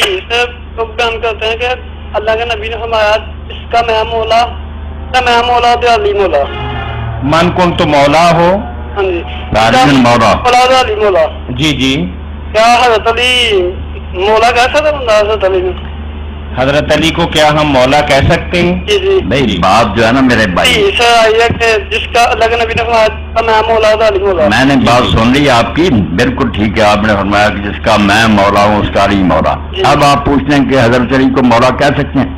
حدیث لوگ بیان کرتے ہیں کہ اللہ کے نبی نے فرمایا جس کا میں مولا تو علی مولا. من کن تو مولا ہو. ہاں جی. مولا علی مولا. جی جی. کیا حضرت علی مولا کیسا تھا بندہ حضرت علی نے؟ حضرت علی کو کیا ہم مولا کہہ سکتے ہیں؟ جی جی. نہیں، بات جو ہے نا میرے بھائی، جس کا اللہ کے نبی نے فرمایا میں مولا تو علی مولا. میں نے بات سن لی آپ کی، بالکل ٹھیک ہے. آپ نے فرمایا کہ جس کا میں مولا ہوں اس کا علی مولا. اب آپ پوچھتے ہیں کہ حضرت علی کو مولا کہہ سکتے ہیں؟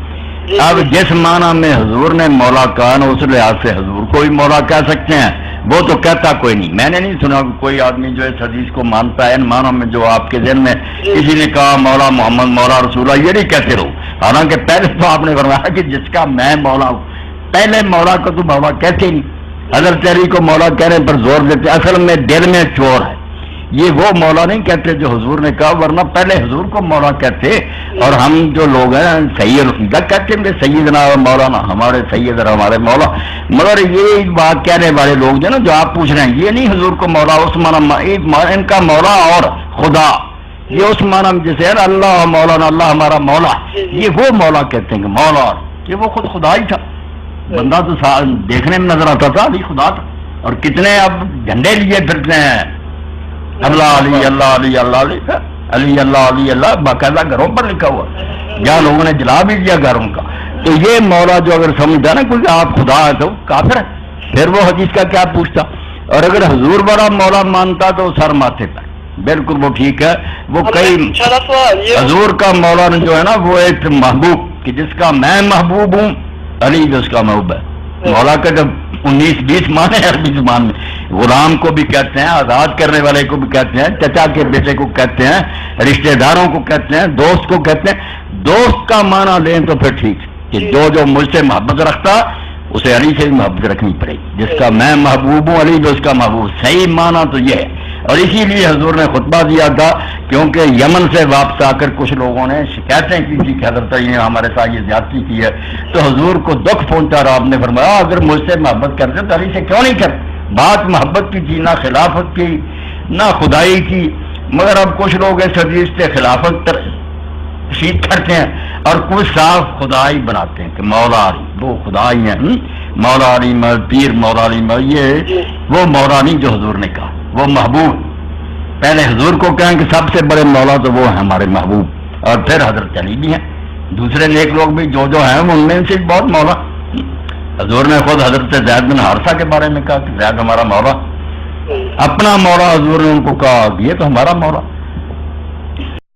اب جس معنی میں حضور نے مولا کہا نا، اس لحاظ سے حضور کو بھی مولا کہہ سکتے ہیں. وہ تو کہتا کوئی نہیں. میں نے نہیں سنا کوئی آدمی جو اس حدیث کو مانتا ہے ان معنوں میں جو آپ کے ذہن میں کسی نے کہا مولا محمد، مولا رسول اللہ، یہ نہیں کہتے رہو. حالانکہ پہلے تو آپ نے فرمایا کہ جس کا میں مولا ہوں. پہلے مولا کو تو مولا کہتے ہی نہیں. حضرت علی کو مولا کہنے پر زور دیتے، اصل میں دل میں چور ہے. یہ وہ مولا نہیں کہتے جو حضور نے کہا، ورنہ پہلے حضور کو مولا کہتے. اور ہم جو لوگ ہیں سید کہتے ہیں سیدنا مولانا، ہمارے سید اور ہمارے مولا. مگر یہ بات کہنے والے لوگ جو نا جو آپ پوچھ رہے ہیں، یہ نہیں حضور کو مولا اس معنی ان کا مولا اور خدا یہ اس معنی میں جیسے ہے نا اللہ مولانا، اللہ ہمارا مولا، یہ وہ مولا کہتے ہیں کہ مولا کہ وہ خود خدا ہی تھا. بندہ تو دیکھنے میں نظر آتا تھا علی خدا تھا. اور کتنے اب جھنڈے لیے پھرتے ہیں، اللہ علی اللہ علی اللہ علی علی اللہ علی اللہ، باقاعدہ گھروں پر لکھا ہوا، جہاں لوگوں نے جلا بھی دیا گھروں کا. تو یہ مولا جو اگر سمجھتا نا کوئی آپ خدا ہے تو کافر ہے. پھر وہ حدیث کا کیا پوچھتا؟ اور اگر حضور بڑا مولا مانتا تو سر ماتھے پر. بالکل وہ ٹھیک ہے. وہ کئی حضور کا مولا جو ہے نا وہ ایک محبوب کہ جس کا میں محبوب ہوں، علی جس کا محبوب ہے. مولا کا جب 19-20 معنی ہے عربی زبان میں. غلام کو بھی کہتے ہیں، آزاد کرنے والے کو بھی کہتے ہیں، چچا کے بیٹے کو کہتے ہیں، رشتہ داروں کو کہتے ہیں، دوست کو کہتے ہیں. دوست کا معنی لیں تو پھر ٹھیک کہ جو مجھ سے محبت رکھتا اسے علی سے بھی محبت رکھنی پڑے گی. جس کا میں محبوب ہوں، علی جو اس کا محبوب. صحیح معنی تو یہ ہے. اور اسی لیے حضور نے خطبہ دیا تھا، کیونکہ یمن سے واپس آ کر کچھ لوگوں نے شکایتیں کی تھی کہ حضرت علی نے ہمارے ساتھ یہ زیادتی کی ہے. تو حضور کو دکھ پہنچا اور آپ نے فرمایا اگر مجھ سے محبت کرتے تو علی سے کیوں نہیں کرتے. بات محبت کی تھی، نہ خلافت کی نہ خدائی کی. مگر اب کچھ لوگ اس حدیث سے خلافت تشہیر کرتے ہیں اور کچھ صاف خدائی بناتے ہیں کہ مولا علی وہ خدائی ہیں. مولا علی پیر مولا علی یہ وہ مولا نہیں جو حضور نے کہا، وہ محبوب. پہلے حضور کو کہیں کہ سب سے بڑے مولا تو وہ ہیں ہمارے محبوب، اور پھر حضرت علی بھی ہیں. دوسرے نیک لوگ بھی جو ہیں ان میں سے بہت مولا. حضور نے خود حضرت زید بن حارثہ کے بارے میں کہا کہ زید ہمارا مولا. اپنا مولا حضور نے ان کو کہا یہ تو ہمارا مولا.